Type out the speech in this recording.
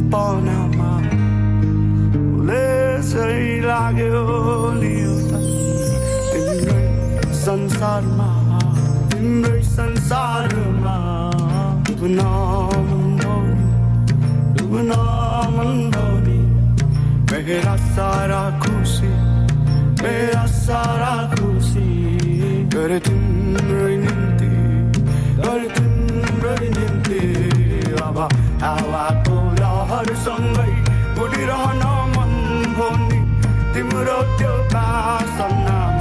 सपनामा उसले चाहिँ लाग्यो नि उता तिम्रै संसारमा तिम्रै संसारमा डुब्न मन भयो मेरा सारा खुसी गरे तिम्रै निम्ति अब हावाको लहरसँगै उडिरहन मन भयो नि तिम्रो त्यो बासनामा